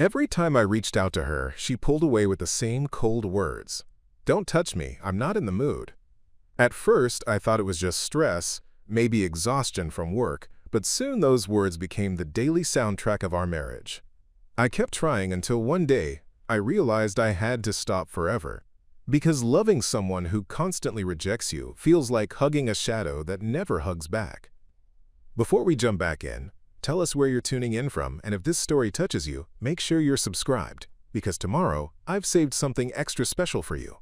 Every time I reached out to her, she pulled away with the same cold words. "Don't touch me, I'm not in the mood." At first, I thought it was just stress, maybe exhaustion from work, but soon those words became the daily soundtrack of our marriage. I kept trying until one day, I realized I had to stop forever. Because loving someone who constantly rejects you feels like hugging a shadow that never hugs back. Before we jump back in, tell us where you're tuning in from, and if this story touches you, make sure you're subscribed, because tomorrow, I've saved something extra special for you.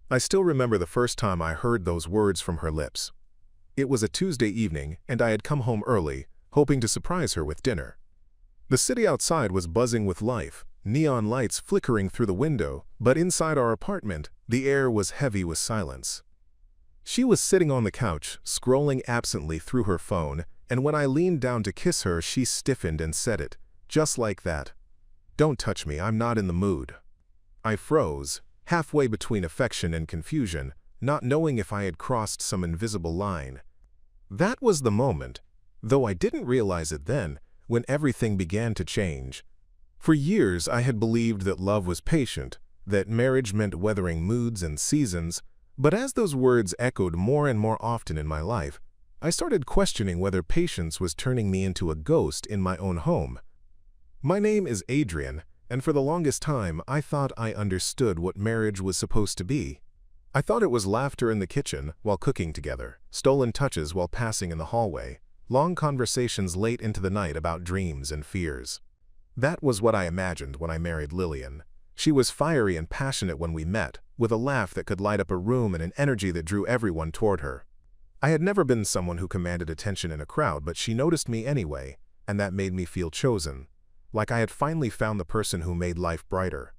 I still remember the first time I heard those words from her lips. It was a Tuesday evening, and I had come home early, hoping to surprise her with dinner. The city outside was buzzing with life, neon lights flickering through the window, but inside our apartment, the air was heavy with silence. She was sitting on the couch, scrolling absently through her phone, and when I leaned down to kiss her, she stiffened and said it, just like that. "Don't touch me, I'm not in the mood." I froze, halfway between affection and confusion, not knowing if I had crossed some invisible line. That was the moment, though I didn't realize it then, when everything began to change. For years, I had believed that love was patient, that marriage meant weathering moods and seasons, but as those words echoed more and more often in my life, I started questioning whether patience was turning me into a ghost in my own home. My name is Adrian, and for the longest time, I thought I understood what marriage was supposed to be. I thought it was laughter in the kitchen while cooking together, stolen touches while passing in the hallway, long conversations late into the night about dreams and fears. That was what I imagined when I married Lillian. She was fiery and passionate when we met, with a laugh that could light up a room and an energy that drew everyone toward her. I had never been someone who commanded attention in a crowd, but she noticed me anyway, and that made me feel chosen, like I had finally found the person who made life brighter.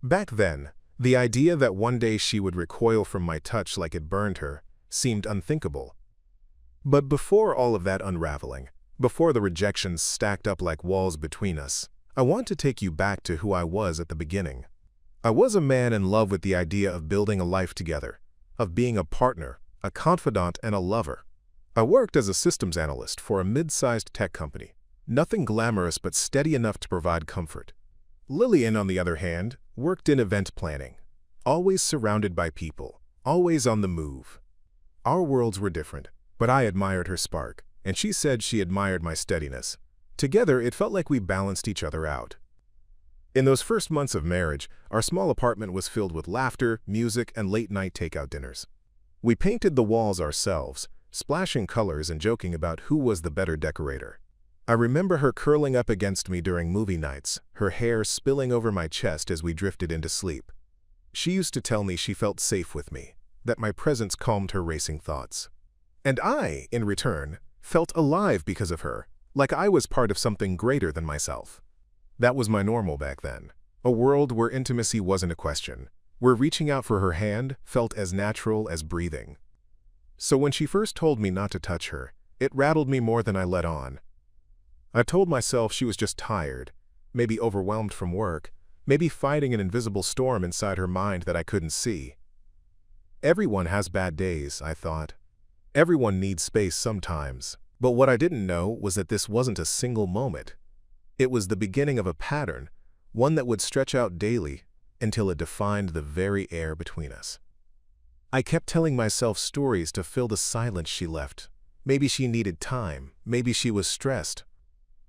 Back then, the idea that one day she would recoil from my touch like it burned her seemed unthinkable. But before all of that unraveling, before the rejections stacked up like walls between us, I want to take you back to who I was at the beginning. I was a man in love with the idea of building a life together, of being a partner, a confidant, and a lover. I worked as a systems analyst for a mid-sized tech company, nothing glamorous but steady enough to provide comfort. Lillian, on the other hand, worked in event planning, always surrounded by people, always on the move. Our worlds were different, but I admired her spark, and she said she admired my steadiness. Together, it felt like we balanced each other out. In those first months of marriage, our small apartment was filled with laughter, music, and late-night takeout dinners. We painted the walls ourselves, splashing colors and joking about who was the better decorator. I remember her curling up against me during movie nights, her hair spilling over my chest as we drifted into sleep. She used to tell me she felt safe with me, that my presence calmed her racing thoughts. And I, in return, felt alive because of her, like I was part of something greater than myself. That was my normal back then, a world where intimacy wasn't a question, where reaching out for her hand felt as natural as breathing. So when she first told me not to touch her, it rattled me more than I let on. I told myself she was just tired, maybe overwhelmed from work, maybe fighting an invisible storm inside her mind that I couldn't see. Everyone has bad days, I thought. Everyone needs space sometimes. But what I didn't know was that this wasn't a single moment. It was the beginning of a pattern, one that would stretch out daily until it defined the very air between us. I kept telling myself stories to fill the silence she left. Maybe she needed time, maybe she was stressed.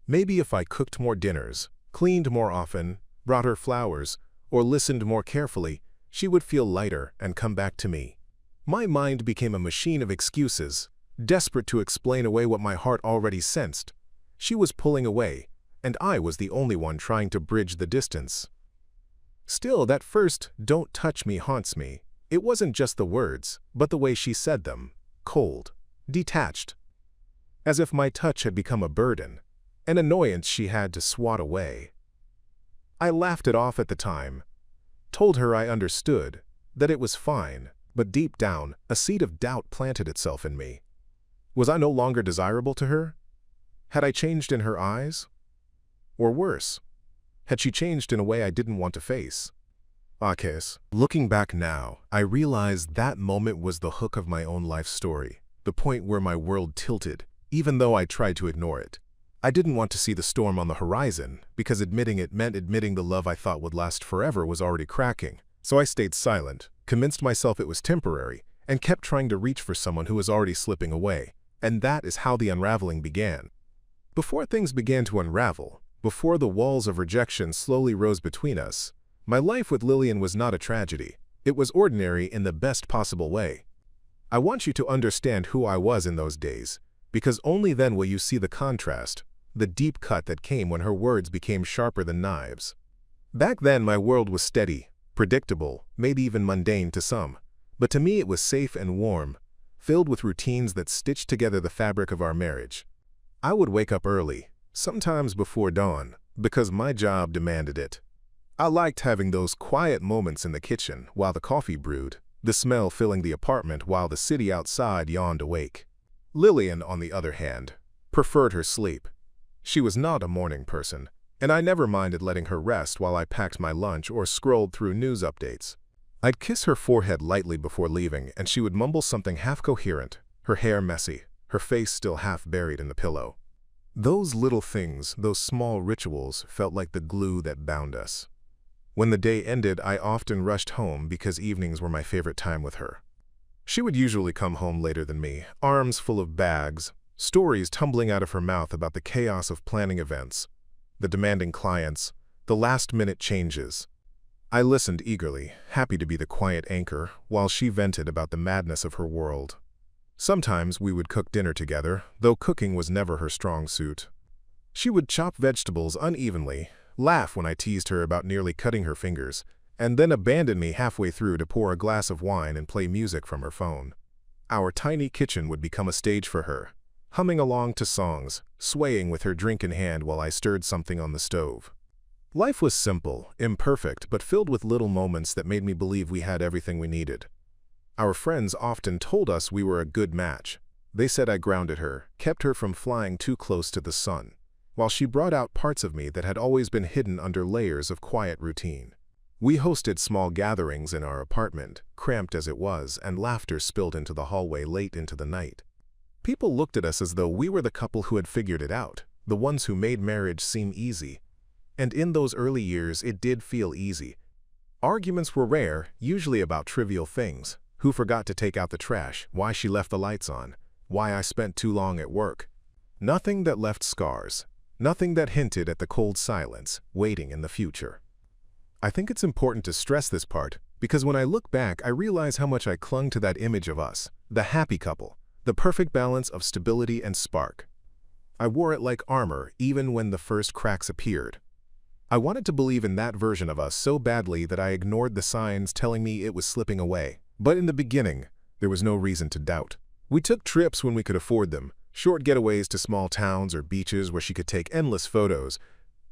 Maybe if I cooked more dinners, cleaned more often, brought her flowers, or listened more carefully, she would feel lighter and come back to me. My mind became a machine of excuses, desperate to explain away what my heart already sensed. She was pulling away, and I was the only one trying to bridge the distance. Still, that first "don't touch me" haunts me. It wasn't just the words, but the way she said them, cold, detached. As if my touch had become a burden, an annoyance she had to swat away. I laughed it off at the time, told her I understood, that it was fine, but deep down, a seed of doubt planted itself in me. Was I no longer desirable to her? Had I changed in her eyes? Or worse, had she changed in a way I didn't want to face? Looking back now, I realize that moment was the hook of my own life story, the point where my world tilted, even though I tried to ignore it. I didn't want to see the storm on the horizon, because admitting it meant admitting the love I thought would last forever was already cracking. So I stayed silent, convinced myself it was temporary, and kept trying to reach for someone who was already slipping away. And that is how the unraveling began. Before things began to unravel, before the walls of rejection slowly rose between us, my life with Lillian was not a tragedy. It was ordinary in the best possible way. I want you to understand who I was in those days, because only then will you see the contrast, the deep cut that came when her words became sharper than knives. Back then my world was steady, predictable, maybe even mundane to some, but to me it was safe and warm, filled with routines that stitched together the fabric of our marriage. I would wake up early, sometimes before dawn, because my job demanded it. I liked having those quiet moments in the kitchen while the coffee brewed, the smell filling the apartment while the city outside yawned awake. Lillian, on the other hand, preferred her sleep. She was not a morning person, and I never minded letting her rest while I packed my lunch or scrolled through news updates. I'd kiss her forehead lightly before leaving, and she would mumble something half-coherent, her hair messy, her face still half buried in the pillow. Those little things, those small rituals, felt like the glue that bound us. When the day ended, I often rushed home because evenings were my favorite time with her. She would usually come home later than me, arms full of bags, stories tumbling out of her mouth about the chaos of planning events, the demanding clients, the last-minute changes. I listened eagerly, happy to be the quiet anchor, while she vented about the madness of her world. Sometimes we would cook dinner together, though cooking was never her strong suit. She would chop vegetables unevenly, laugh when I teased her about nearly cutting her fingers, and then abandon me halfway through to pour a glass of wine and play music from her phone. Our tiny kitchen would become a stage for her, humming along to songs, swaying with her drink in hand while I stirred something on the stove. Life was simple, imperfect, but filled with little moments that made me believe we had everything we needed. Our friends often told us we were a good match. They said I grounded her, kept her from flying too close to the sun, while she brought out parts of me that had always been hidden under layers of quiet routine. We hosted small gatherings in our apartment, cramped as it was, and laughter spilled into the hallway late into the night. People looked at us as though we were the couple who had figured it out, the ones who made marriage seem easy. And in those early years, it did feel easy. Arguments were rare, usually about trivial things. Who forgot to take out the trash, why she left the lights on, why I spent too long at work. Nothing that left scars. Nothing that hinted at the cold silence, waiting in the future. I think it's important to stress this part, because when I look back, I realize how much I clung to that image of us, the happy couple, the perfect balance of stability and spark. I wore it like armor, even when the first cracks appeared. I wanted to believe in that version of us so badly that I ignored the signs telling me it was slipping away. But in the beginning, there was no reason to doubt. We took trips when we could afford them, short getaways to small towns or beaches where she could take endless photos,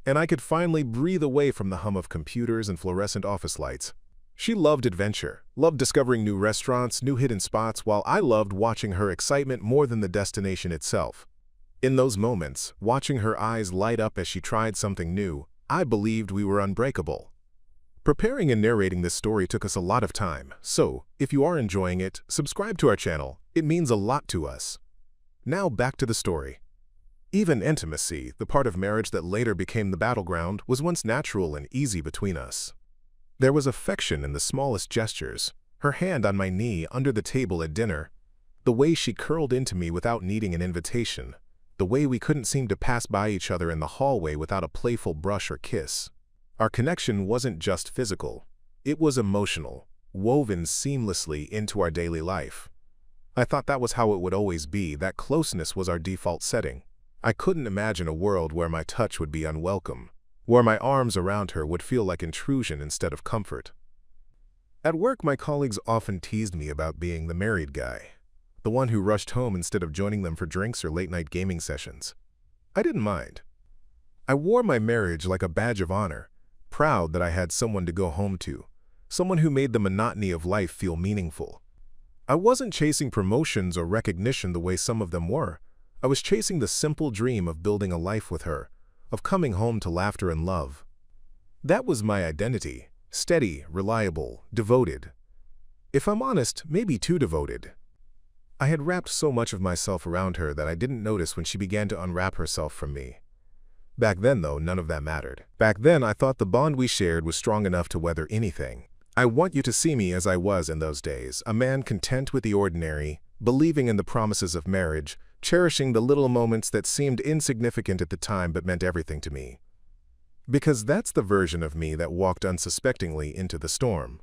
and I could finally breathe away from the hum of computers and fluorescent office lights. She loved adventure, loved discovering new restaurants, new hidden spots, while I loved watching her excitement more than the destination itself. In those moments, watching her eyes light up as she tried something new, I believed we were unbreakable. Preparing and narrating this story took us a lot of time, so if you are enjoying it, subscribe to our channel. It means a lot to us. Now back to the story. Even intimacy, the part of marriage that later became the battleground, was once natural and easy between us. There was affection in the smallest gestures, her hand on my knee under the table at dinner, the way she curled into me without needing an invitation, the way we couldn't seem to pass by each other in the hallway without a playful brush or kiss. Our connection wasn't just physical, it was emotional, woven seamlessly into our daily life. I thought that was how it would always be, that closeness was our default setting. I couldn't imagine a world where my touch would be unwelcome, where my arms around her would feel like intrusion instead of comfort. At work, my colleagues often teased me about being the married guy, the one who rushed home instead of joining them for drinks or late-night gaming sessions. I didn't mind. I wore my marriage like a badge of honor, proud that I had someone to go home to, someone who made the monotony of life feel meaningful. I wasn't chasing promotions or recognition the way some of them were. I was chasing the simple dream of building a life with her, of coming home to laughter and love. That was my identity, steady, reliable, devoted. If I'm honest, maybe too devoted. I had wrapped so much of myself around her that I didn't notice when she began to unwrap herself from me. Back then, though, none of that mattered. Back then, I thought the bond we shared was strong enough to weather anything. I want you to see me as I was in those days, a man content with the ordinary, believing in the promises of marriage, cherishing the little moments that seemed insignificant at the time but meant everything to me. Because that's the version of me that walked unsuspectingly into the storm.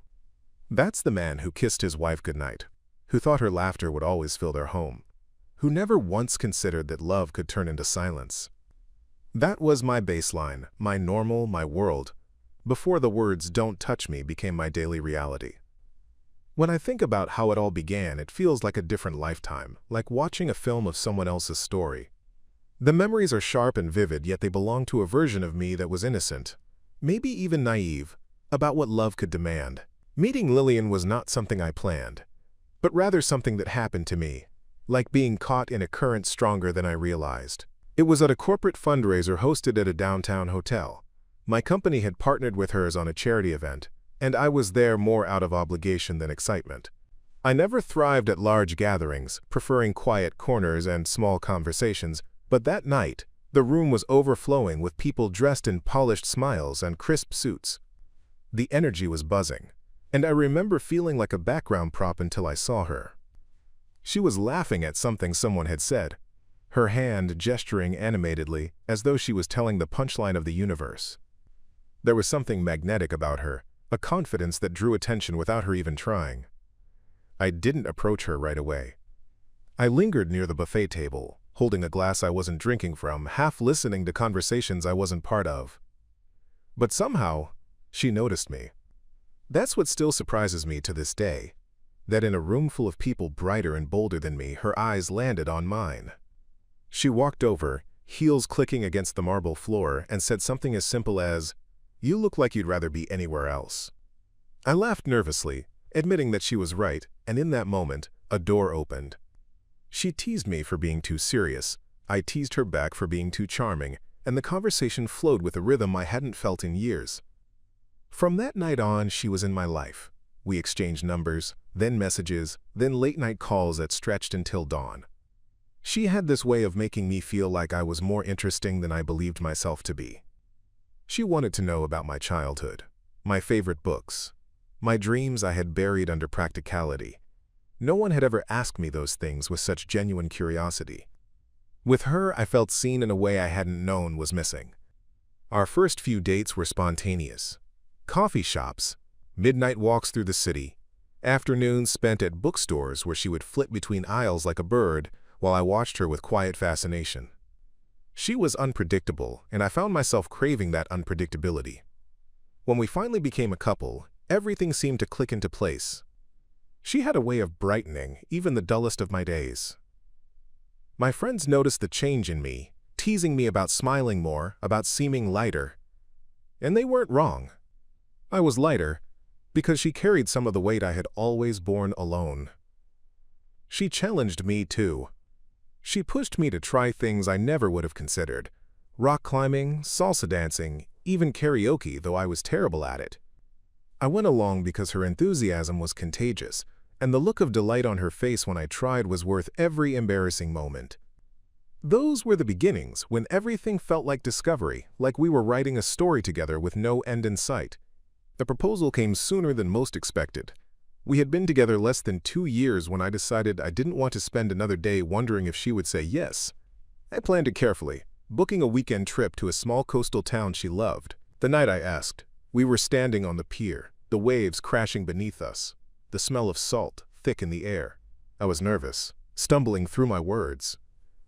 That's the man who kissed his wife goodnight, who thought her laughter would always fill their home, who never once considered that love could turn into silence. That was my baseline, my normal, my world, before the words "don't touch me" became my daily reality. When I think about how it all began, it feels like a different lifetime, like watching a film of someone else's story. The memories are sharp and vivid, yet they belong to a version of me that was innocent, maybe even naive, about what love could demand. Meeting Lillian was not something I planned, but rather something that happened to me, like being caught in a current stronger than I realized. It was at a corporate fundraiser hosted at a downtown hotel. My company had partnered with hers on a charity event, and I was there more out of obligation than excitement. I never thrived at large gatherings, preferring quiet corners and small conversations, but that night, the room was overflowing with people dressed in polished smiles and crisp suits. The energy was buzzing, and I remember feeling like a background prop until I saw her. She was laughing at something someone had said, her hand gesturing animatedly as though she was telling the punchline of the universe. There was something magnetic about her, a confidence that drew attention without her even trying. I didn't approach her right away. I lingered near the buffet table, holding a glass I wasn't drinking from, half listening to conversations I wasn't part of. But somehow, she noticed me. That's what still surprises me to this day, that in a room full of people brighter and bolder than me, her eyes landed on mine. She walked over, heels clicking against the marble floor, and said something as simple as, "You look like you'd rather be anywhere else." I laughed nervously, admitting that she was right, and in that moment, a door opened. She teased me for being too serious, I teased her back for being too charming, and the conversation flowed with a rhythm I hadn't felt in years. From that night on, she was in my life. We exchanged numbers, then messages, then late-night calls that stretched until dawn. She had this way of making me feel like I was more interesting than I believed myself to be. She wanted to know about my childhood, my favorite books, my dreams I had buried under practicality. No one had ever asked me those things with such genuine curiosity. With her, I felt seen in a way I hadn't known was missing. Our first few dates were spontaneous. Coffee shops, midnight walks through the city, afternoons spent at bookstores where she would flit between aisles like a bird, while I watched her with quiet fascination. She was unpredictable, and I found myself craving that unpredictability. When we finally became a couple, everything seemed to click into place. She had a way of brightening even the dullest of my days. My friends noticed the change in me, teasing me about smiling more, about seeming lighter. And they weren't wrong. I was lighter because she carried some of the weight I had always borne alone. She challenged me too. She pushed me to try things I never would have considered. Rock climbing, salsa dancing, even karaoke, though I was terrible at it. I went along because her enthusiasm was contagious, and the look of delight on her face when I tried was worth every embarrassing moment. Those were the beginnings, when everything felt like discovery, like we were writing a story together with no end in sight. The proposal came sooner than most expected. We had been together less than 2 years when I decided I didn't want to spend another day wondering if she would say yes. I planned it carefully, booking a weekend trip to a small coastal town she loved. The night I asked, we were standing on the pier, the waves crashing beneath us, the smell of salt thick in the air. I was nervous, stumbling through my words.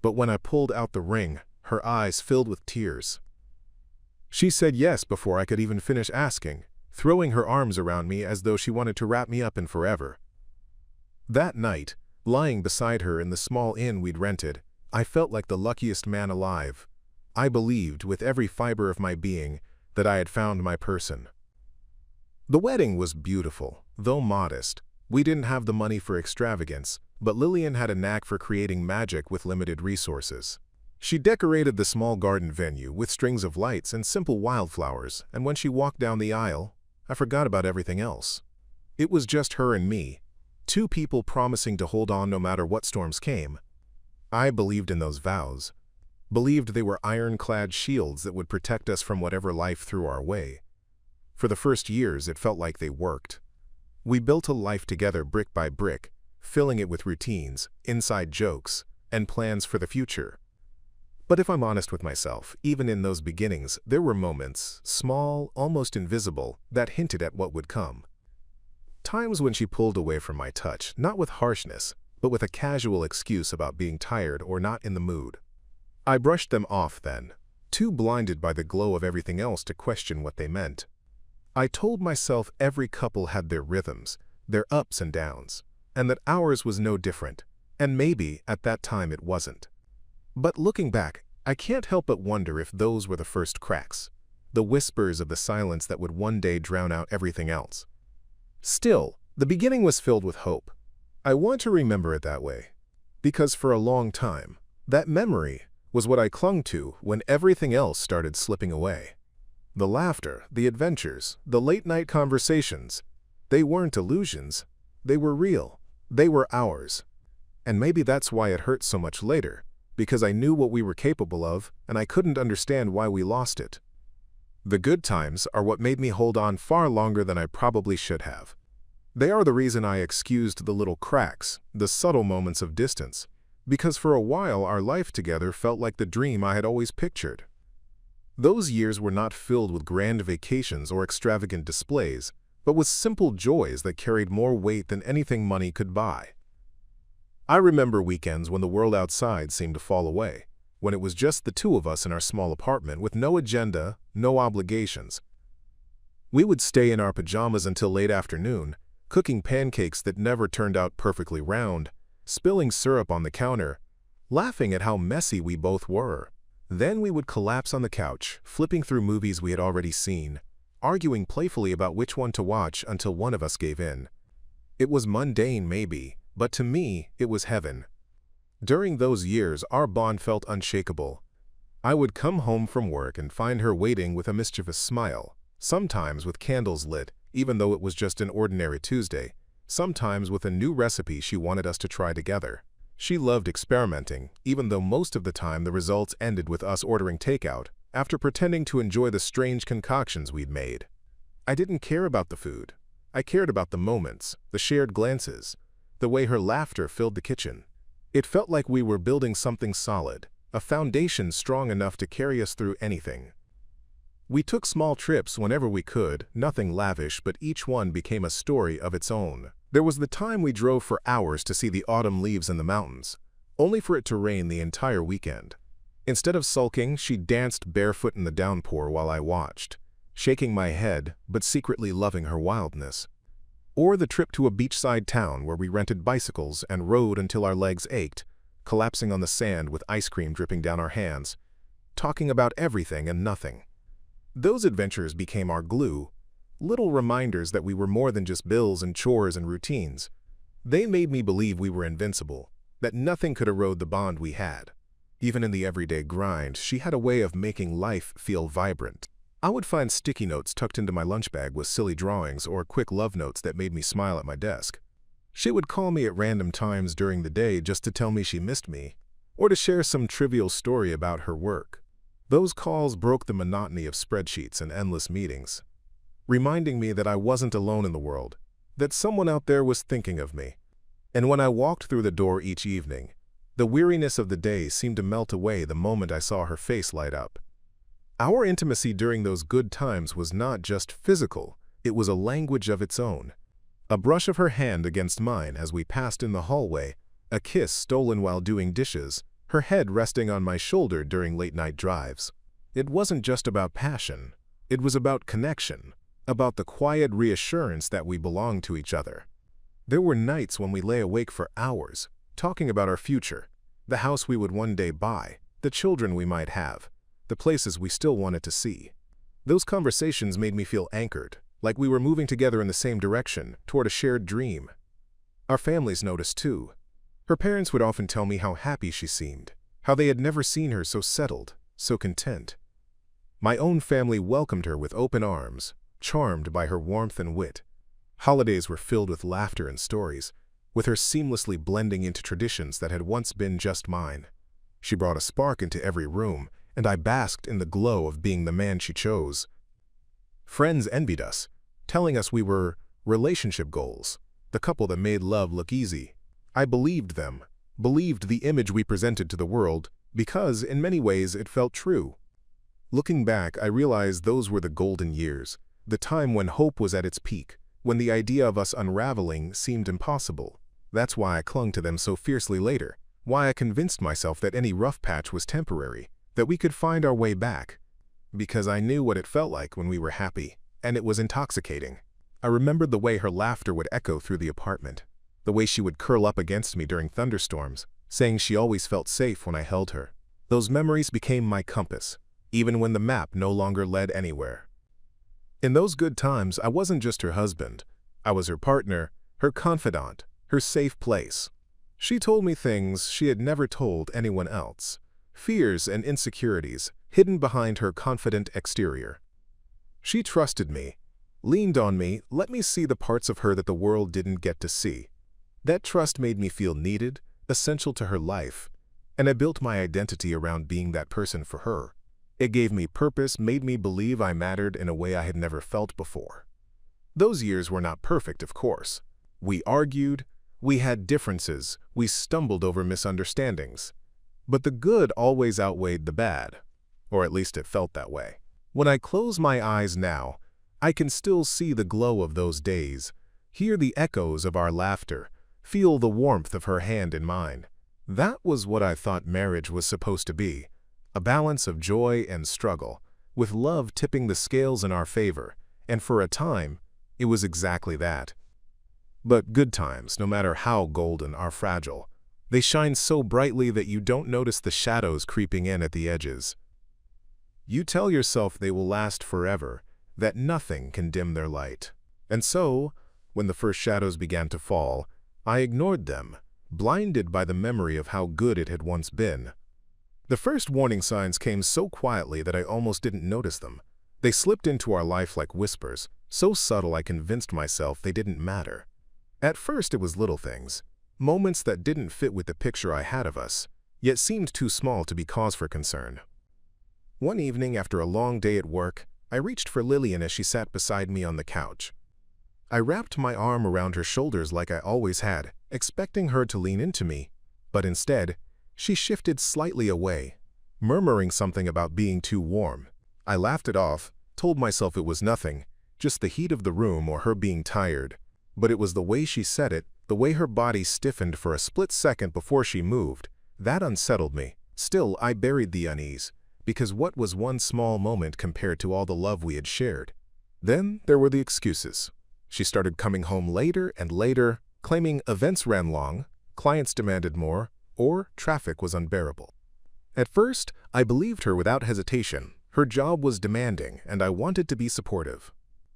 But when I pulled out the ring, her eyes filled with tears. She said yes before I could even finish asking, throwing her arms around me as though she wanted to wrap me up in forever. That night, lying beside her in the small inn we'd rented, I felt like the luckiest man alive. I believed with every fiber of my being that I had found my person. The wedding was beautiful, though modest. We didn't have the money for extravagance, but Lillian had a knack for creating magic with limited resources. She decorated the small garden venue with strings of lights and simple wildflowers, and when she walked down the aisle, I forgot about everything else. It was just her and me, Two people promising to hold on no matter what storms came. I believed in those vows. Believed they were ironclad shields that would protect us from whatever life threw our way. For the first years, it felt like they worked. We built a life together brick by brick, filling it with routines, inside jokes, and plans for the future. But if I'm honest with myself, even in those beginnings, there were moments, small, almost invisible, that hinted at what would come. Times when she pulled away from my touch, not with harshness, but with a casual excuse about being tired or not in the mood. I brushed them off then, too blinded by the glow of everything else to question what they meant. I told myself every couple had their rhythms, their ups and downs, and that ours was no different, and maybe at that time it wasn't. But looking back, I can't help but wonder if those were the first cracks, the whispers of the silence that would one day drown out everything else. Still, the beginning was filled with hope. I want to remember it that way, because for a long time, that memory was what I clung to when everything else started slipping away. The laughter, the adventures, the late-night conversations, they weren't illusions. They were real. They were ours. And maybe that's why it hurt so much later, because I knew what we were capable of, and I couldn't understand why we lost it. The good times are what made me hold on far longer than I probably should have. They are the reason I excused the little cracks, the subtle moments of distance, because for a while our life together felt like the dream I had always pictured. Those years were not filled with grand vacations or extravagant displays, but with simple joys that carried more weight than anything money could buy. I remember weekends when the world outside seemed to fall away, when it was just the two of us in our small apartment with no agenda, no obligations. We would stay in our pajamas until late afternoon, cooking pancakes that never turned out perfectly round, spilling syrup on the counter, laughing at how messy we both were. Then we would collapse on the couch, flipping through movies we had already seen, arguing playfully about which one to watch until one of us gave in. It was mundane, maybe, but to me, it was heaven. During those years, our bond felt unshakable. I would come home from work and find her waiting with a mischievous smile, sometimes with candles lit, even though it was just an ordinary Tuesday, sometimes with a new recipe she wanted us to try together. She loved experimenting, even though most of the time the results ended with us ordering takeout, after pretending to enjoy the strange concoctions we'd made. I didn't care about the food. I cared about the moments, the shared glances, the way her laughter filled the kitchen. It felt like we were building something solid, a foundation strong enough to carry us through anything. We took small trips whenever we could, nothing lavish, but each one became a story of its own. There was the time we drove for hours to see the autumn leaves in the mountains, only for it to rain the entire weekend. Instead of sulking, she danced barefoot in the downpour while I watched, shaking my head but secretly loving her wildness. Or the trip to a beachside town where we rented bicycles and rode until our legs ached, collapsing on the sand with ice cream dripping down our hands, talking about everything and nothing. Those adventures became our glue, little reminders that we were more than just bills and chores and routines. They made me believe we were invincible, that nothing could erode the bond we had. Even in the everyday grind, she had a way of making life feel vibrant. I would find sticky notes tucked into my lunch bag with silly drawings or quick love notes that made me smile at my desk. She would call me at random times during the day just to tell me she missed me, or to share some trivial story about her work. Those calls broke the monotony of spreadsheets and endless meetings, reminding me that I wasn't alone in the world, that someone out there was thinking of me. And when I walked through the door each evening, the weariness of the day seemed to melt away the moment I saw her face light up. Our intimacy during those good times was not just physical, it was a language of its own. A brush of her hand against mine as we passed in the hallway, a kiss stolen while doing dishes, her head resting on my shoulder during late-night drives. It wasn't just about passion, it was about connection, about the quiet reassurance that we belonged to each other. There were nights when we lay awake for hours, talking about our future, the house we would one day buy, the children we might have, the places we still wanted to see. Those conversations made me feel anchored, like we were moving together in the same direction, toward a shared dream. Our families noticed too. Her parents would often tell me how happy she seemed, how they had never seen her so settled, so content. My own family welcomed her with open arms, charmed by her warmth and wit. Holidays were filled with laughter and stories, with her seamlessly blending into traditions that had once been just mine. She brought a spark into every room, and I basked in the glow of being the man she chose. Friends envied us, telling us we were relationship goals, the couple that made love look easy. I believed them, believed the image we presented to the world, because in many ways it felt true. Looking back, I realized those were the golden years, the time when hope was at its peak, when the idea of us unraveling seemed impossible. That's why I clung to them so fiercely later, why I convinced myself that any rough patch was temporary, that we could find our way back. Because I knew what it felt like when we were happy, and it was intoxicating. I remembered the way her laughter would echo through the apartment, the way she would curl up against me during thunderstorms, saying she always felt safe when I held her. Those memories became my compass, even when the map no longer led anywhere. In those good times, I wasn't just her husband. I was her partner, her confidant, her safe place. She told me things she had never told anyone else, fears and insecurities hidden behind her confident exterior. She trusted me, leaned on me, let me see the parts of her that the world didn't get to see. That trust made me feel needed, essential to her life, and I built my identity around being that person for her. It gave me purpose, made me believe I mattered in a way I had never felt before. Those years were not perfect, of course. We argued, we had differences, we stumbled over misunderstandings. But the good always outweighed the bad, or at least it felt that way. When I close my eyes now, I can still see the glow of those days, hear the echoes of our laughter, feel the warmth of her hand in mine. That was what I thought marriage was supposed to be, a balance of joy and struggle, with love tipping the scales in our favor, and for a time, it was exactly that. But good times, no matter how golden, are fragile. They shine so brightly that you don't notice the shadows creeping in at the edges. You tell yourself they will last forever, that nothing can dim their light. And so, when the first shadows began to fall, I ignored them, blinded by the memory of how good it had once been. The first warning signs came so quietly that I almost didn't notice them. They slipped into our life like whispers, so subtle I convinced myself they didn't matter. At first it was little things, moments that didn't fit with the picture I had of us, yet seemed too small to be cause for concern. One evening after a long day at work, I reached for Lillian as she sat beside me on the couch. I wrapped my arm around her shoulders like I always had, expecting her to lean into me, but instead, she shifted slightly away, murmuring something about being too warm. I laughed it off, told myself it was nothing, just the heat of the room or her being tired. But it was the way she said it, the way her body stiffened for a split second before she moved, that unsettled me. Still, I buried the unease, because what was one small moment compared to all the love we had shared? Then there were the excuses. She started coming home later and later, claiming events ran long, clients demanded more, or traffic was unbearable. At first, I believed her without hesitation. Her job was demanding, and I wanted to be supportive.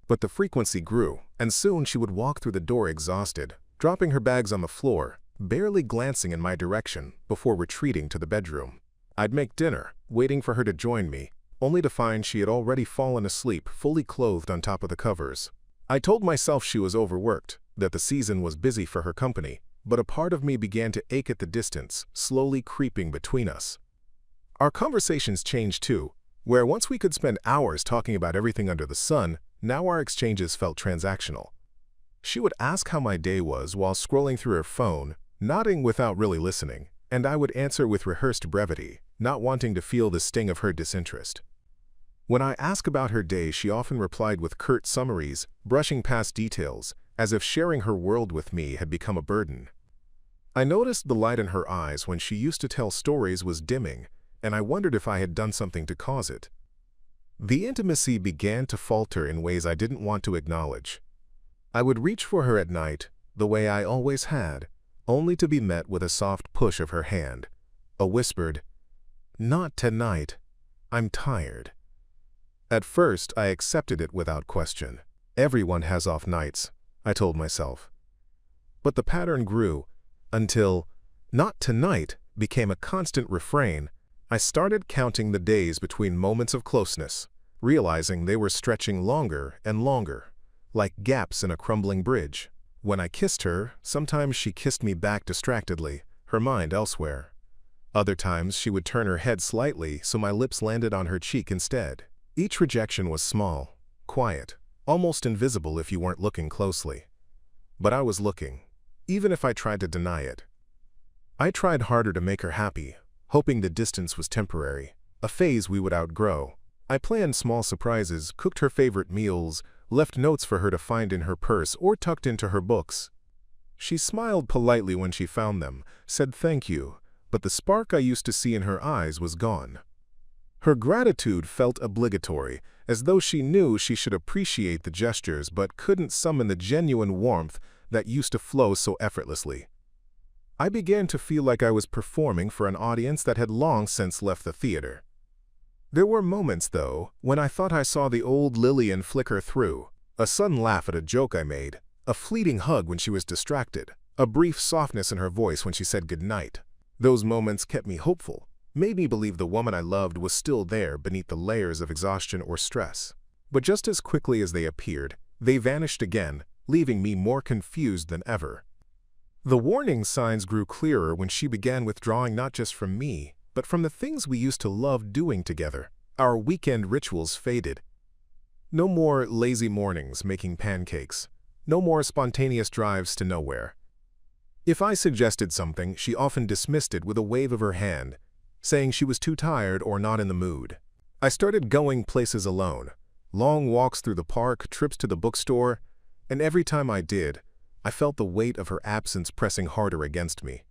But the frequency grew, and soon she would walk through the door exhausted, dropping her bags on the floor, barely glancing in my direction before retreating to the bedroom. I'd make dinner, waiting for her to join me, only to find she had already fallen asleep, fully clothed on top of the covers. I told myself she was overworked, that the season was busy for her company, but a part of me began to ache at the distance, slowly creeping between us. Our conversations changed too, where once we could spend hours talking about everything under the sun, now our exchanges felt transactional. She would ask how my day was while scrolling through her phone, nodding without really listening, and I would answer with rehearsed brevity, not wanting to feel the sting of her disinterest. When I asked about her day, she often replied with curt summaries, brushing past details, as if sharing her world with me had become a burden. I noticed the light in her eyes when she used to tell stories was dimming, and I wondered if I had done something to cause it. The intimacy began to falter in ways I didn't want to acknowledge. I would reach for her at night, the way I always had, only to be met with a soft push of her hand, a whispered, "Not tonight. I'm tired." At first, I accepted it without question. Everyone has off nights, I told myself. But the pattern grew, until "not tonight" became a constant refrain. I started counting the days between moments of closeness, realizing they were stretching longer and longer, like gaps in a crumbling bridge. When I kissed her, sometimes she kissed me back distractedly, her mind elsewhere. Other times she would turn her head slightly so my lips landed on her cheek instead. Each rejection was small, quiet, almost invisible if you weren't looking closely. But I was looking, even if I tried to deny it. I tried harder to make her happy, hoping the distance was temporary, a phase we would outgrow. I planned small surprises, cooked her favorite meals, left notes for her to find in her purse or tucked into her books. She smiled politely when she found them, said thank you, but the spark I used to see in her eyes was gone. Her gratitude felt obligatory, as though she knew she should appreciate the gestures but couldn't summon the genuine warmth that used to flow so effortlessly. I began to feel like I was performing for an audience that had long since left the theater. There were moments, though, when I thought I saw the old Lillian flicker through. A sudden laugh at a joke I made, a fleeting hug when she was distracted, a brief softness in her voice when she said goodnight. Those moments kept me hopeful, made me believe the woman I loved was still there beneath the layers of exhaustion or stress. But just as quickly as they appeared, they vanished again, leaving me more confused than ever. The warning signs grew clearer when she began withdrawing not just from me, but from the things we used to love doing together. Our weekend rituals faded. No more lazy mornings making pancakes. No more spontaneous drives to nowhere. If I suggested something, she often dismissed it with a wave of her hand, saying she was too tired or not in the mood. I started going places alone, long walks through the park, trips to the bookstore, and every time I did, I felt the weight of her absence pressing harder against me.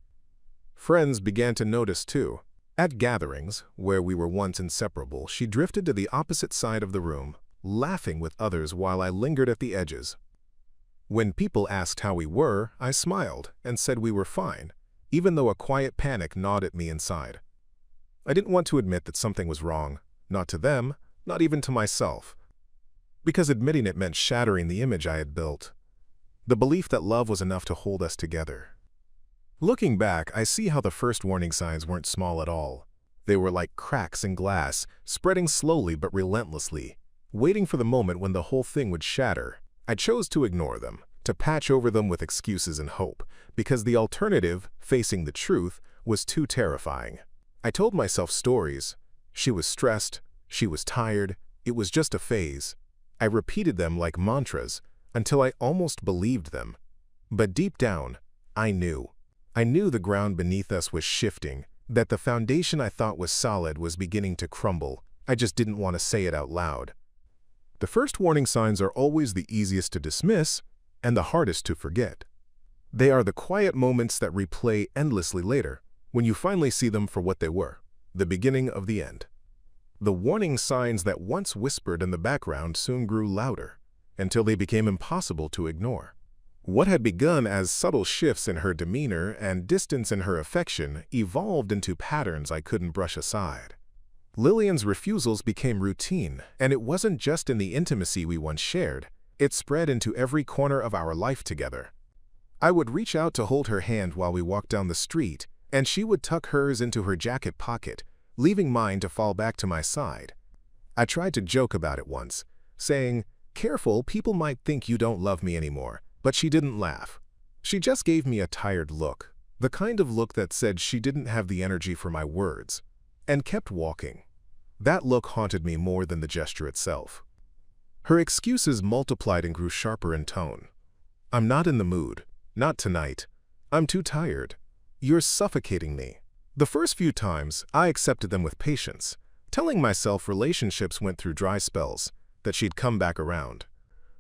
Friends began to notice too. At gatherings, where we were once inseparable, she drifted to the opposite side of the room, laughing with others while I lingered at the edges. When people asked how we were, I smiled and said we were fine, even though a quiet panic gnawed at me inside. I didn't want to admit that something was wrong, not to them, not even to myself, because admitting it meant shattering the image I had built, the belief that love was enough to hold us together. Looking back, I see how the first warning signs weren't small at all. They were like cracks in glass, spreading slowly but relentlessly, waiting for the moment when the whole thing would shatter. I chose to ignore them, to patch over them with excuses and hope, because the alternative, facing the truth, was too terrifying. I told myself stories. She was stressed, she was tired, it was just a phase. I repeated them like mantras, until I almost believed them. But deep down, I knew. I knew the ground beneath us was shifting, that the foundation I thought was solid was beginning to crumble. I just didn't want to say it out loud. The first warning signs are always the easiest to dismiss and the hardest to forget. They are the quiet moments that replay endlessly later, when you finally see them for what they were, the beginning of the end. The warning signs that once whispered in the background soon grew louder, until they became impossible to ignore. What had begun as subtle shifts in her demeanor and distance in her affection evolved into patterns I couldn't brush aside. Lillian's refusals became routine, and it wasn't just in the intimacy we once shared. It spread into every corner of our life together. I would reach out to hold her hand while we walked down the street, and she would tuck hers into her jacket pocket, leaving mine to fall back to my side. I tried to joke about it once, saying, "Careful, people might think you don't love me anymore." But she didn't laugh. She just gave me a tired look, the kind of look that said she didn't have the energy for my words, and kept walking. That look haunted me more than the gesture itself. Her excuses multiplied and grew sharper in tone. "I'm not in the mood. Not tonight. I'm too tired. You're suffocating me." The first few times, I accepted them with patience, telling myself relationships went through dry spells, that she'd come back around.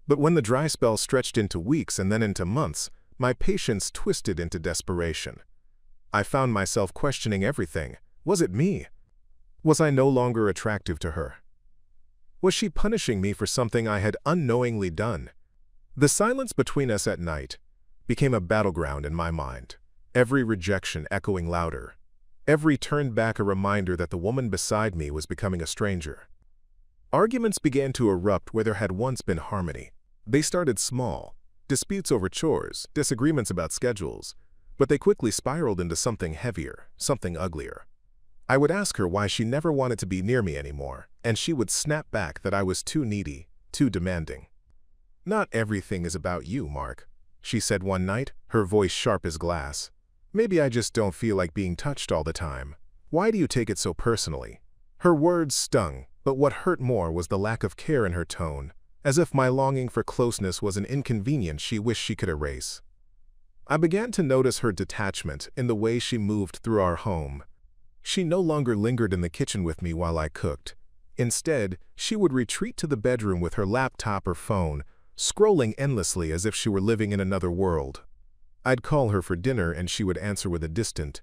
But when the dry spell stretched into weeks and then into months, my patience twisted into desperation. I found myself questioning everything. Was it me? Was I no longer attractive to her? Was she punishing me for something I had unknowingly done? The silence between us at night became a battleground in my mind, every rejection echoing louder, every turn back a reminder that the woman beside me was becoming a stranger. Arguments began to erupt where there had once been harmony. They started small, disputes over chores, disagreements about schedules, but they quickly spiraled into something heavier, something uglier. I would ask her why she never wanted to be near me anymore, and she would snap back that I was too needy, too demanding. "Not everything is about you, Mark. she said one night, her voice sharp as glass. "Maybe I just don't feel like being touched all the time. Why do you take it so personally?" Her words stung, but what hurt more was the lack of care in her tone, as if my longing for closeness was an inconvenience she wished she could erase. I began to notice her detachment in the way she moved through our home. She no longer lingered in the kitchen with me while I cooked. Instead, she would retreat to the bedroom with her laptop or phone, scrolling endlessly as if she were living in another world. I'd call her for dinner and she would answer with a distant,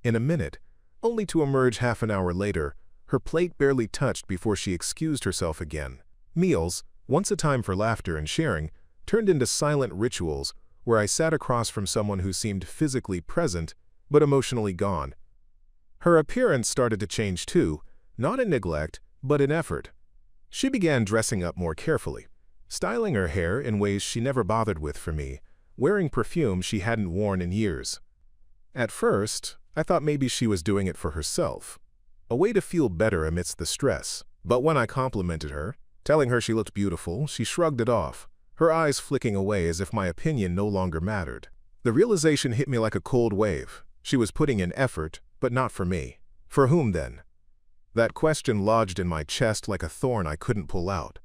"In a minute," only to emerge half an hour later, her plate barely touched before she excused herself again. Meals, once a time for laughter and sharing, turned into silent rituals where I sat across from someone who seemed physically present but emotionally gone. Her appearance started to change too, not in neglect, but in effort. She began dressing up more carefully, styling her hair in ways she never bothered with for me, wearing perfume she hadn't worn in years. At first, I thought maybe she was doing it for herself, a way to feel better amidst the stress. But when I complimented her, telling her she looked beautiful, she shrugged it off, her eyes flicking away as if my opinion no longer mattered. The realization hit me like a cold wave. She was putting in effort, but not for me. For whom then? That question lodged in my chest like a thorn I couldn't pull out.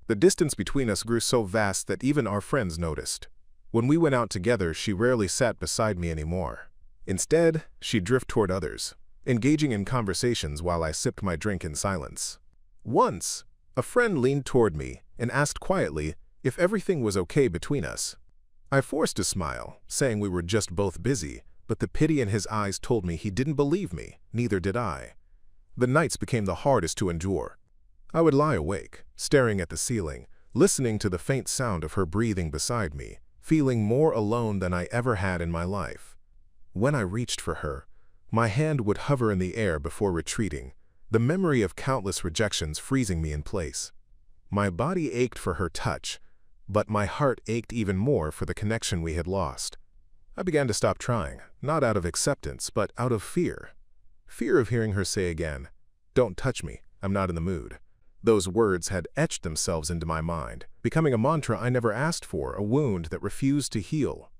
The distance between us grew so vast that even our friends noticed. When we went out together, she rarely sat beside me anymore. Instead, she'd drift toward others, engaging in conversations while I sipped my drink in silence. Once, a friend leaned toward me and asked quietly if everything was okay between us. I forced a smile, saying we were just both busy, but the pity in his eyes told me he didn't believe me, neither did I. The nights became the hardest to endure. I would lie awake, staring at the ceiling, listening to the faint sound of her breathing beside me, feeling more alone than I ever had in my life. When I reached for her, my hand would hover in the air before retreating, the memory of countless rejections freezing me in place. My body ached for her touch, but my heart ached even more for the connection we had lost. I began to stop trying, not out of acceptance, but out of fear. Fear of hearing her say again, "Don't touch me, I'm not in the mood." Those words had etched themselves into my mind, becoming a mantra I never asked for, a wound that refused to heal.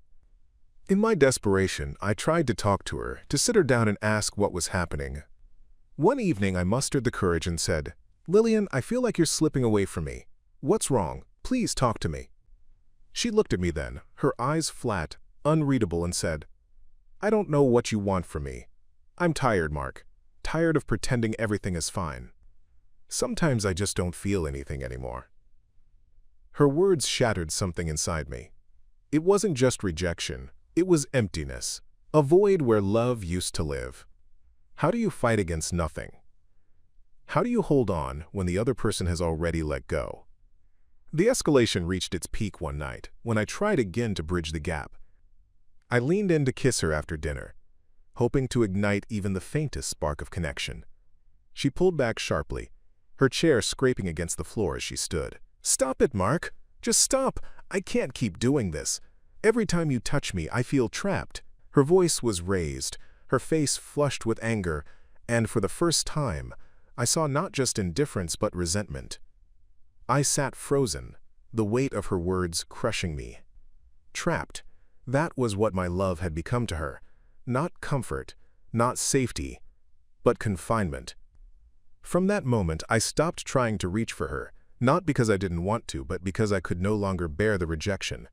In my desperation, I tried to talk to her, to sit her down and ask what was happening. One evening, I mustered the courage and said, "Lillian, I feel like you're slipping away from me. What's wrong? Please talk to me." She looked at me then, her eyes flat, unreadable, and said, "I don't know what you want from me. I'm tired, Mark. Tired of pretending everything is fine. Sometimes I just don't feel anything anymore." Her words shattered something inside me. It wasn't just rejection, it was emptiness, a void where love used to live. How do you fight against nothing? How do you hold on when the other person has already let go? The escalation reached its peak one night when I tried again to bridge the gap. I leaned in to kiss her after dinner, hoping to ignite even the faintest spark of connection. She pulled back sharply, her chair scraping against the floor as she stood. "Stop it, Mark. Just stop. I can't keep doing this. Every time you touch me, I feel trapped." Her voice was raised, her face flushed with anger, and for the first time, I saw not just indifference but resentment. I sat frozen, the weight of her words crushing me. Trapped. That was what my love had become to her. Not comfort, not safety, but confinement. From that moment, I stopped trying to reach for her, not because I didn't want to, but because I could no longer bear the rejection.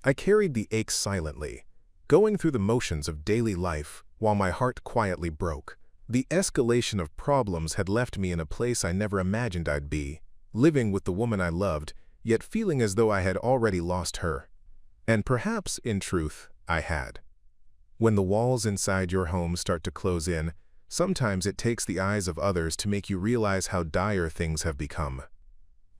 I carried the ache silently, going through the motions of daily life while my heart quietly broke. The escalation of problems had left me in a place I never imagined I'd be, living with the woman I loved, yet feeling as though I had already lost her. And perhaps, in truth, I had. When the walls inside your home start to close in, sometimes it takes the eyes of others to make you realize how dire things have become.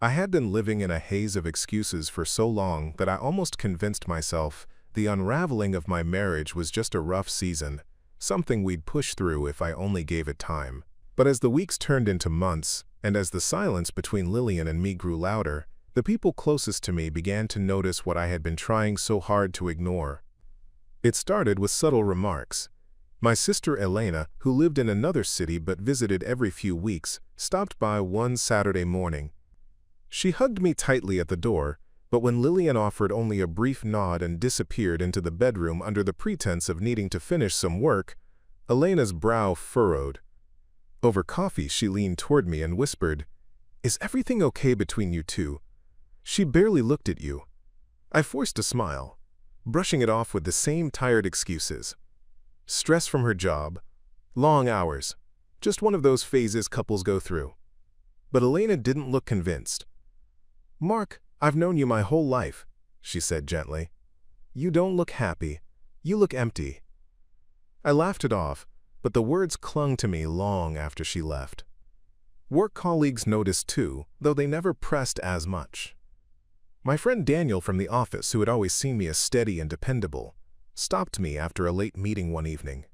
I had been living in a haze of excuses for so long that I almost convinced myself the unraveling of my marriage was just a rough season, something we'd push through if I only gave it time. But as the weeks turned into months, and as the silence between Lillian and me grew louder, the people closest to me began to notice what I had been trying so hard to ignore. It started with subtle remarks. My sister Elena, who lived in another city but visited every few weeks, stopped by one Saturday morning. She hugged me tightly at the door, But when Lillian offered only a brief nod and disappeared into the bedroom under the pretense of needing to finish some work, Elena's brow furrowed. Over coffee, she leaned toward me and whispered, "Is everything okay between you two?" She barely looked at you. I forced a smile, brushing it off with the same tired excuses. Stress from her job, long hours, just one of those phases couples go through. But Elena didn't look convinced. "Mark, I've known you my whole life," she said gently. "You don't look happy. You look empty." I laughed it off, but the words clung to me long after she left. Work colleagues noticed too, though they never pressed as much. My friend Daniel from the office, who had always seen me as steady and dependable, stopped me after a late meeting one evening.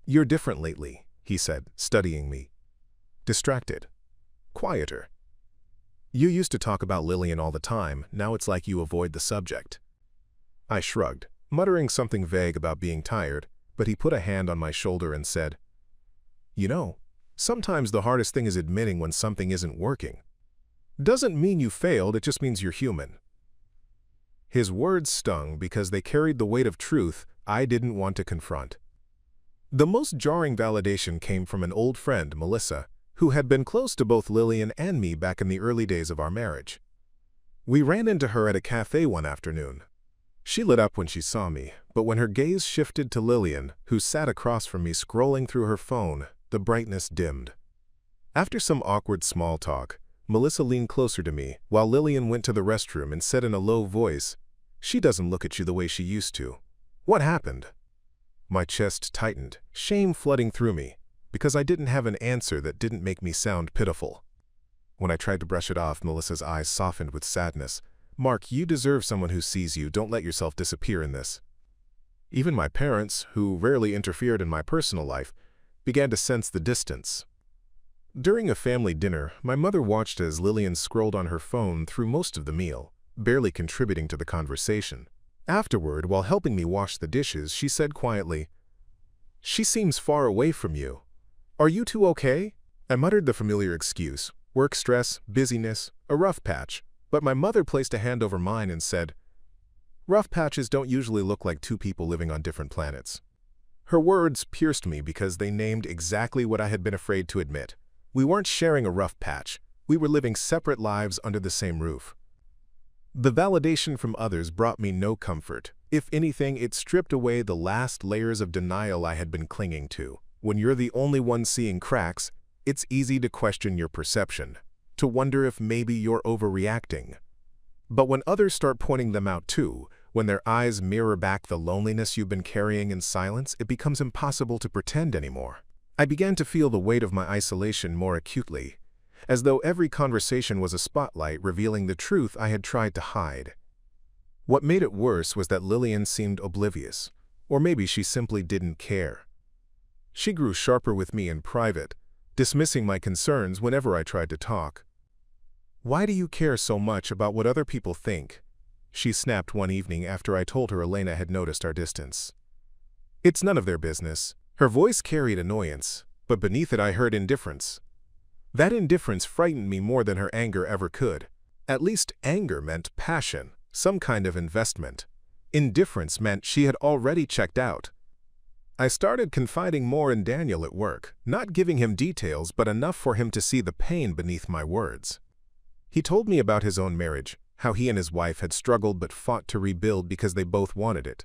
"You're different lately," he said, studying me. "Distracted. Quieter. You used to talk about Lillian all the time, now it's like you avoid the subject." I shrugged, muttering something vague about being tired, but he put a hand on my shoulder and said, "You know, sometimes the hardest thing is admitting when something isn't working. Doesn't mean you failed, it just means you're human." His words stung because they carried the weight of truth I didn't want to confront. The most jarring validation came from an old friend, Melissa, who had been close to both Lillian and me back in the early days of our marriage. We ran into her at a cafe one afternoon. She lit up when she saw me, but when her gaze shifted to Lillian, who sat across from me scrolling through her phone, the brightness dimmed. After some awkward small talk, Melissa leaned closer to me, while Lillian went to the restroom and said in a low voice, "She doesn't look at you the way she used to. What happened?" My chest tightened, shame flooding through me, because I didn't have an answer that didn't make me sound pitiful. When I tried to brush it off, Melissa's eyes softened with sadness. "Mark, you deserve someone who sees you. Don't let yourself disappear in this." Even my parents, who rarely interfered in my personal life, began to sense the distance. During a family dinner, my mother watched as Lillian scrolled on her phone through most of the meal, barely contributing to the conversation. Afterward, while helping me wash the dishes, she said quietly, "She seems far away from you. Are you two okay?" I muttered the familiar excuse, work stress, busyness, a rough patch, but my mother placed a hand over mine and said, "Rough patches don't usually look like two people living on different planets." Her words pierced me because they named exactly what I had been afraid to admit. We weren't sharing a rough patch. We were living separate lives under the same roof. The validation from others brought me no comfort. If anything, it stripped away the last layers of denial I had been clinging to. When you're the only one seeing cracks, it's easy to question your perception, to wonder if maybe you're overreacting. But when others start pointing them out too, when their eyes mirror back the loneliness you've been carrying in silence, it becomes impossible to pretend anymore. I began to feel the weight of my isolation more acutely, as though every conversation was a spotlight revealing the truth I had tried to hide. What made it worse was that Lillian seemed oblivious, or maybe she simply didn't care. She grew sharper with me in private, dismissing my concerns whenever I tried to talk. "Why do you care so much about what other people think?" she snapped one evening after I told her Elena had noticed our distance. "It's none of their business." Her voice carried annoyance, but beneath it I heard indifference. That indifference frightened me more than her anger ever could. At least anger meant passion, some kind of investment. Indifference meant she had already checked out. I started confiding more in Daniel at work, not giving him details but enough for him to see the pain beneath my words. He told me about his own marriage, how he and his wife had struggled but fought to rebuild because they both wanted it.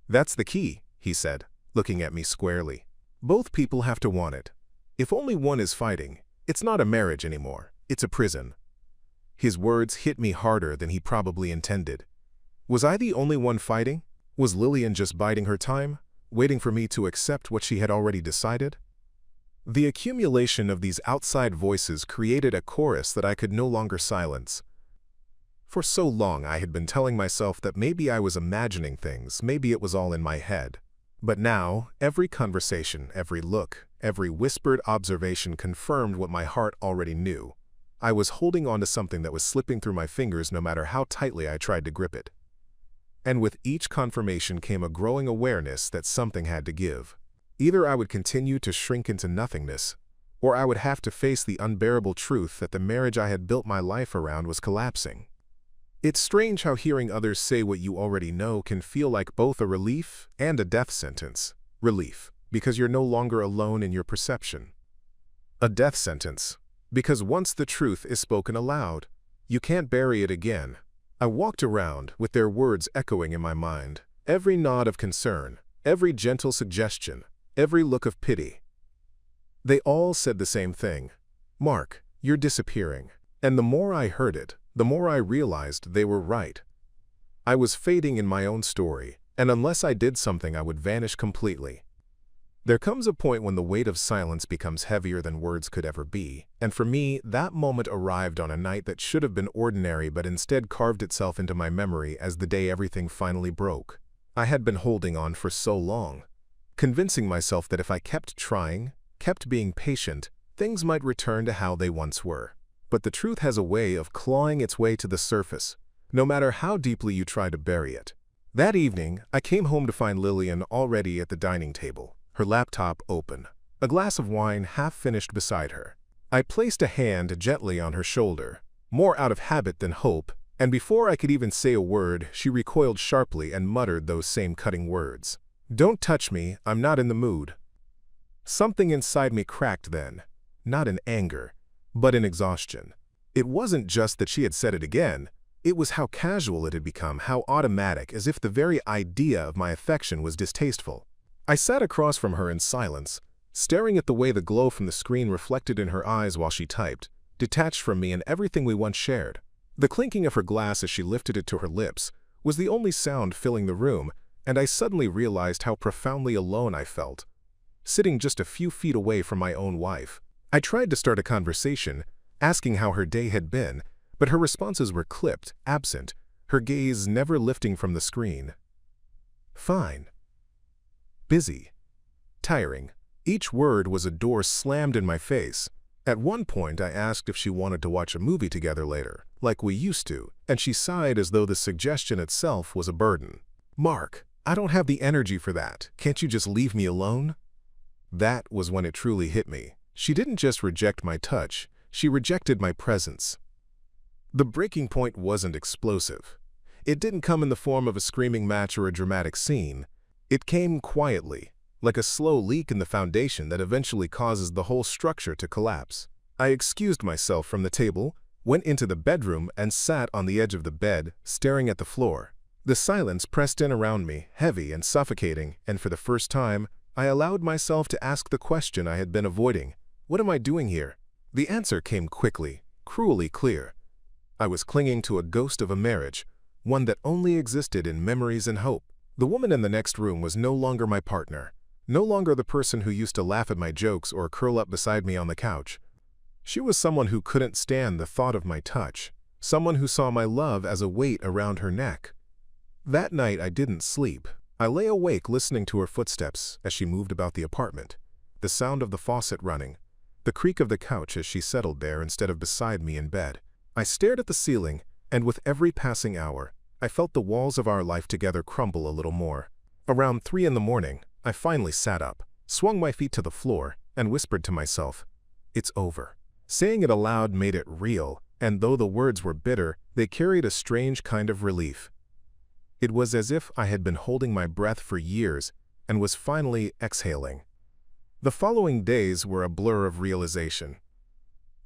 "That's the key," he said, looking at me squarely. "Both people have to want it. If only one is fighting, it's not a marriage anymore, it's a prison." His words hit me harder than he probably intended. Was I the only one fighting? Was Lillian just biding her time, waiting for me to accept what she had already decided? The accumulation of these outside voices created a chorus that I could no longer silence. For so long I had been telling myself that maybe I was imagining things, maybe it was all in my head. But now, every conversation, every look, every whispered observation confirmed what my heart already knew. I was holding on to something that was slipping through my fingers no matter how tightly I tried to grip it. And with each confirmation came a growing awareness that something had to give. Either I would continue to shrink into nothingness, or I would have to face the unbearable truth that the marriage I had built my life around was collapsing. It's strange how hearing others say what you already know can feel like both a relief and a death sentence. Relief, because you're no longer alone in your perception. A death sentence, because once the truth is spoken aloud, you can't bury it again. I walked around with their words echoing in my mind, every nod of concern, every gentle suggestion, every look of pity. They all said the same thing. Mark, you're disappearing. And the more I heard it, the more I realized they were right. I was fading in my own story, and unless I did something, I would vanish completely. There comes a point when the weight of silence becomes heavier than words could ever be, and for me, that moment arrived on a night that should have been ordinary but instead carved itself into my memory as the day everything finally broke. I had been holding on for so long, convincing myself that if I kept trying, kept being patient, things might return to how they once were. But the truth has a way of clawing its way to the surface, no matter how deeply you try to bury it. That evening, I came home to find Lillian already at the dining table, her laptop open, a glass of wine half finished beside her. I placed a hand gently on her shoulder, more out of habit than hope, and before I could even say a word, she recoiled sharply and muttered those same cutting words. "Don't touch me, I'm not in the mood." Something inside me cracked then, not in anger, but in exhaustion. It wasn't just that she had said it again, it was how casual it had become, how automatic, as if the very idea of my affection was distasteful. I sat across from her in silence, staring at the way the glow from the screen reflected in her eyes while she typed, detached from me and everything we once shared. The clinking of her glass as she lifted it to her lips was the only sound filling the room, and I suddenly realized how profoundly alone I felt, sitting just a few feet away from my own wife. I tried to start a conversation, asking how her day had been, but her responses were clipped, absent, her gaze never lifting from the screen. Fine. Busy. Tiring. Each word was a door slammed in my face. At one point, I asked if she wanted to watch a movie together later, like we used to, and she sighed as though the suggestion itself was a burden. "Mark, I don't have the energy for that. Can't you just leave me alone?" That was when it truly hit me. She didn't just reject my touch, she rejected my presence. The breaking point wasn't explosive. It didn't come in the form of a screaming match or a dramatic scene. It came quietly, like a slow leak in the foundation that eventually causes the whole structure to collapse. I excused myself from the table, went into the bedroom, and sat on the edge of the bed, staring at the floor. The silence pressed in around me, heavy and suffocating, and for the first time, I allowed myself to ask the question I had been avoiding. What am I doing here? The answer came quickly, cruelly clear. I was clinging to a ghost of a marriage, one that only existed in memories and hope. The woman in the next room was no longer my partner, no longer the person who used to laugh at my jokes or curl up beside me on the couch. She was someone who couldn't stand the thought of my touch, someone who saw my love as a weight around her neck. That night I didn't sleep. I lay awake listening to her footsteps as she moved about the apartment, the sound of the faucet running, the creak of the couch as she settled there instead of beside me in bed. I stared at the ceiling, and with every passing hour, I felt the walls of our life together crumble a little more. Around 3 in the morning, I finally sat up, swung my feet to the floor, and whispered to myself, "It's over." Saying it aloud made it real, and though the words were bitter, they carried a strange kind of relief. It was as if I had been holding my breath for years and was finally exhaling. The following days were a blur of realization.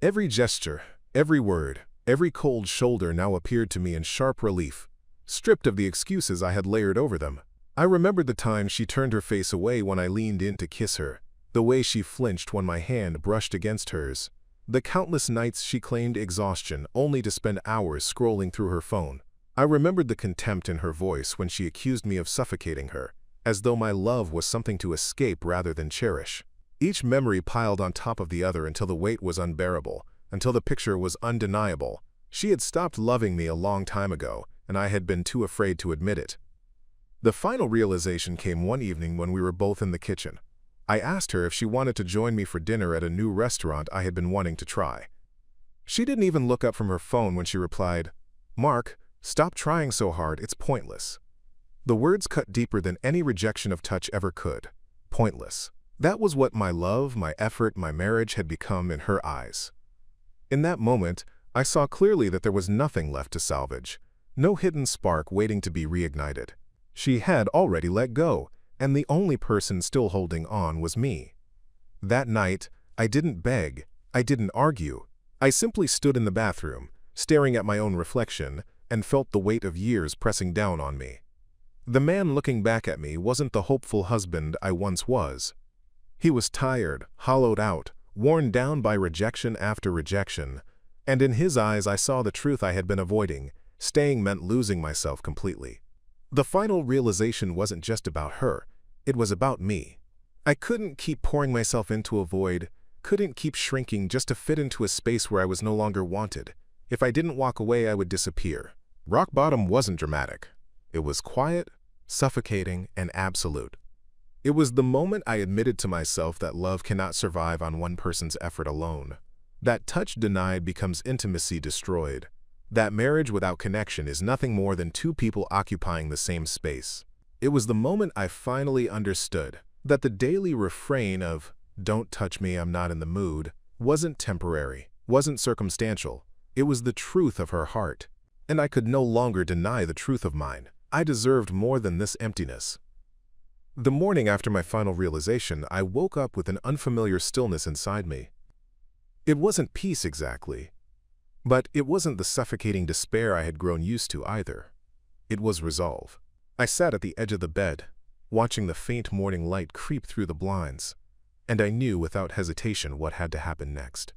Every gesture, every word, every cold shoulder now appeared to me in sharp relief, stripped of the excuses I had layered over them. I remembered the time she turned her face away when I leaned in to kiss her, the way she flinched when my hand brushed against hers, the countless nights she claimed exhaustion only to spend hours scrolling through her phone. I remembered the contempt in her voice when she accused me of suffocating her, as though my love was something to escape rather than cherish. Each memory piled on top of the other until the weight was unbearable, until the picture was undeniable. She had stopped loving me a long time ago, and I had been too afraid to admit it. The final realization came one evening when we were both in the kitchen. I asked her if she wanted to join me for dinner at a new restaurant I had been wanting to try. She didn't even look up from her phone when she replied, "Mark, stop trying so hard, it's pointless." The words cut deeper than any rejection of touch ever could. Pointless. That was what my love, my effort, my marriage had become in her eyes. In that moment, I saw clearly that there was nothing left to salvage. No hidden spark waiting to be reignited. She had already let go, and the only person still holding on was me. That night, I didn't beg, I didn't argue. I simply stood in the bathroom, staring at my own reflection, and felt the weight of years pressing down on me. The man looking back at me wasn't the hopeful husband I once was. He was tired, hollowed out, worn down by rejection after rejection, and in his eyes I saw the truth I had been avoiding. Staying meant losing myself completely. The final realization wasn't just about her, it was about me. I couldn't keep pouring myself into a void, couldn't keep shrinking just to fit into a space where I was no longer wanted. If I didn't walk away, I would disappear. Rock bottom wasn't dramatic. It was quiet, suffocating, and absolute. It was the moment I admitted to myself that love cannot survive on one person's effort alone. That touch denied becomes intimacy destroyed. That marriage without connection is nothing more than two people occupying the same space. It was the moment I finally understood that the daily refrain of, "Don't touch me, I'm not in the mood," wasn't temporary, wasn't circumstantial. It was the truth of her heart. And I could no longer deny the truth of mine. I deserved more than this emptiness. The morning after my final realization, I woke up with an unfamiliar stillness inside me. It wasn't peace exactly. But it wasn't the suffocating despair I had grown used to either. It was resolve. I sat at the edge of the bed, watching the faint morning light creep through the blinds, and I knew without hesitation what had to happen next.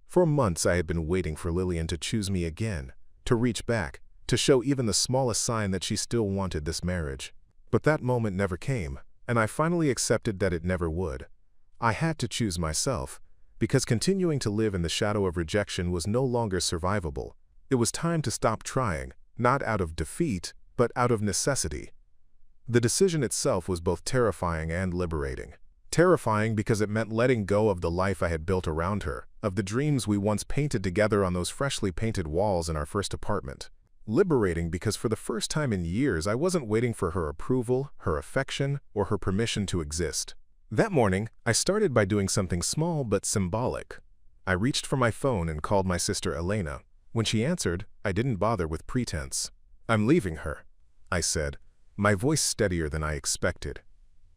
For months I had been waiting for Lillian to choose me again, to reach back, to show even the smallest sign that she still wanted this marriage. But that moment never came, and I finally accepted that it never would. I had to choose myself, because continuing to live in the shadow of rejection was no longer survivable. It was time to stop trying, not out of defeat, but out of necessity. The decision itself was both terrifying and liberating. Terrifying because it meant letting go of the life I had built around her, of the dreams we once painted together on those freshly painted walls in our first apartment. Liberating because for the first time in years I wasn't waiting for her approval, her affection, or her permission to exist. That morning, I started by doing something small but symbolic. I reached for my phone and called my sister Elena. When she answered, I didn't bother with pretense. "I'm leaving her," I said, my voice steadier than I expected.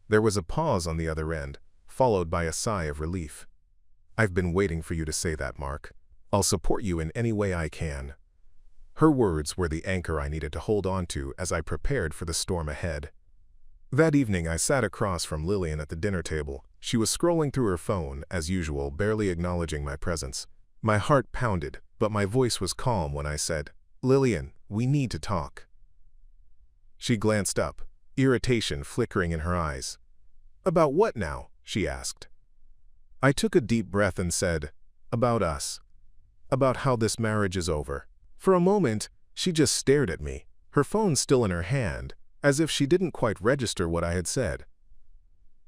There was a pause on the other end, followed by a sigh of relief. "I've been waiting for you to say that, Mark. I'll support you in any way I can." Her words were the anchor I needed to hold on to as I prepared for the storm ahead. That evening, I sat across from Lillian at the dinner table. She was scrolling through her phone, as usual, barely acknowledging my presence. My heart pounded, but my voice was calm when I said, "Lillian, we need to talk." She glanced up, irritation flickering in her eyes. "About what now?" she asked. I took a deep breath and said, "About us. About how this marriage is over." For a moment, she just stared at me, her phone still in her hand, as if she didn't quite register what I had said.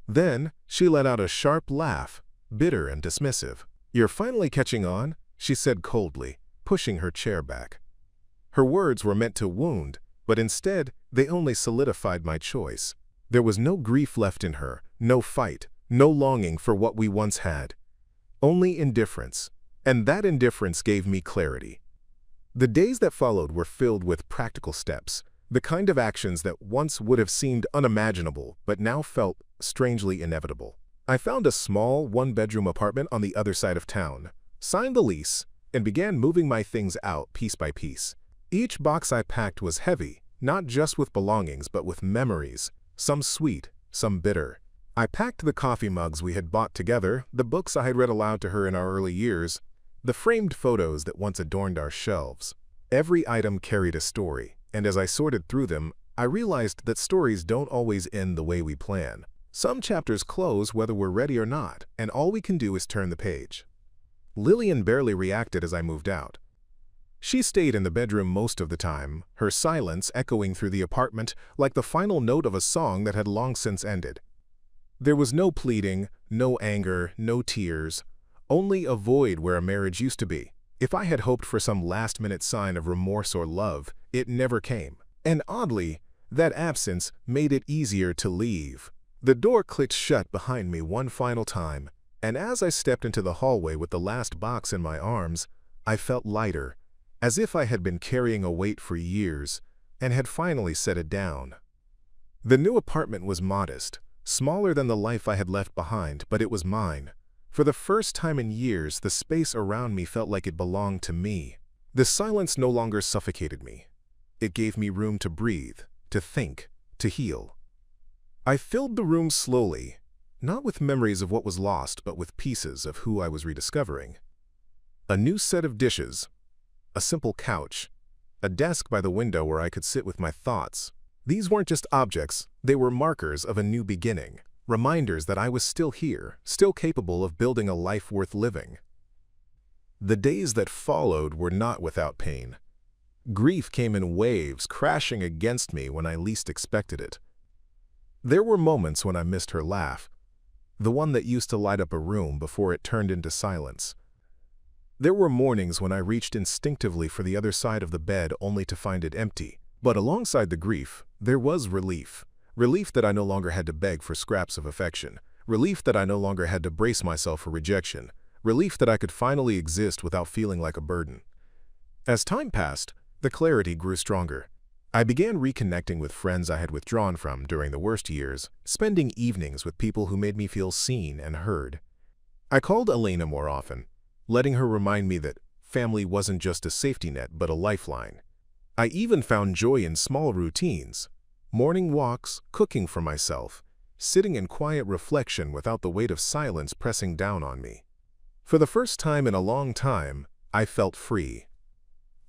Then, she let out a sharp laugh, bitter and dismissive. "You're finally catching on," she said coldly, pushing her chair back. Her words were meant to wound, but instead, they only solidified my choice. There was no grief left in her, no fight, no longing for what we once had. Only indifference, and that indifference gave me clarity. The days that followed were filled with practical steps, the kind of actions that once would have seemed unimaginable but now felt strangely inevitable. I found a small, one-bedroom apartment on the other side of town, signed the lease, and began moving my things out piece by piece. Each box I packed was heavy, not just with belongings but with memories, some sweet, some bitter. I packed the coffee mugs we had bought together, the books I had read aloud to her in our early years, the framed photos that once adorned our shelves. Every item carried a story, and as I sorted through them, I realized that stories don't always end the way we plan. Some chapters close whether we're ready or not, and all we can do is turn the page. Lillian barely reacted as I moved out. She stayed in the bedroom most of the time, her silence echoing through the apartment like the final note of a song that had long since ended. There was no pleading, no anger, no tears, only a void where a marriage used to be. If I had hoped for some last-minute sign of remorse or love, it never came. And oddly, that absence made it easier to leave. The door clicked shut behind me one final time, and as I stepped into the hallway with the last box in my arms, I felt lighter, as if I had been carrying a weight for years and had finally set it down. The new apartment was modest, smaller than the life I had left behind, but it was mine. For the first time in years, the space around me felt like it belonged to me. The silence no longer suffocated me. It gave me room to breathe, to think, to heal. I filled the room slowly, not with memories of what was lost, but with pieces of who I was rediscovering. A new set of dishes, a simple couch, a desk by the window where I could sit with my thoughts. These weren't just objects, they were markers of a new beginning, reminders that I was still here, still capable of building a life worth living. The days that followed were not without pain. Grief came in waves, crashing against me when I least expected it. There were moments when I missed her laugh, the one that used to light up a room before it turned into silence. There were mornings when I reached instinctively for the other side of the bed only to find it empty. But alongside the grief, there was relief. Relief that I no longer had to beg for scraps of affection. Relief that I no longer had to brace myself for rejection. Relief that I could finally exist without feeling like a burden. As time passed, the clarity grew stronger. I began reconnecting with friends I had withdrawn from during the worst years, spending evenings with people who made me feel seen and heard. I called Elena more often, letting her remind me that family wasn't just a safety net but a lifeline. I even found joy in small routines, morning walks, cooking for myself, sitting in quiet reflection without the weight of silence pressing down on me. For the first time in a long time, I felt free.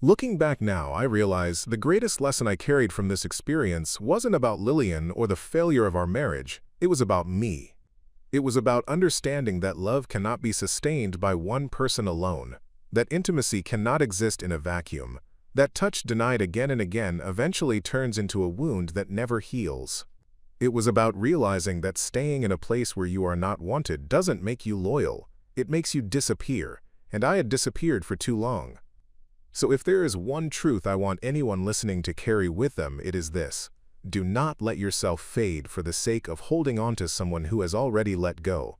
Looking back now, I realize the greatest lesson I carried from this experience wasn't about Lillian or the failure of our marriage. It was about me. It was about understanding that love cannot be sustained by one person alone, that intimacy cannot exist in a vacuum, that touch denied again and again eventually turns into a wound that never heals. It was about realizing that staying in a place where you are not wanted doesn't make you loyal. It makes you disappear, and I had disappeared for too long. So if there is one truth I want anyone listening to carry with them, it is this: do not let yourself fade for the sake of holding on to someone who has already let go.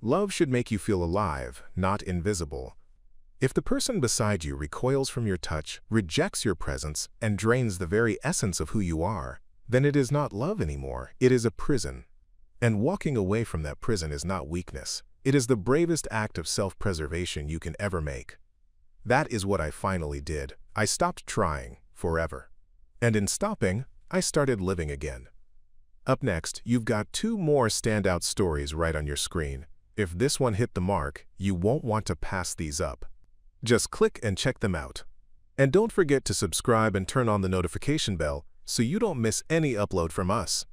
Love should make you feel alive, not invisible. If the person beside you recoils from your touch, rejects your presence, and drains the very essence of who you are, then it is not love anymore, it is a prison. And walking away from that prison is not weakness. It is the bravest act of self-preservation you can ever make. That is what I finally did. I stopped trying, forever. And in stopping, I started living again. Up next, you've got 2 more standout stories right on your screen. If this one hit the mark, you won't want to pass these up. Just click and check them out. And don't forget to subscribe and turn on the notification bell so you don't miss any upload from us.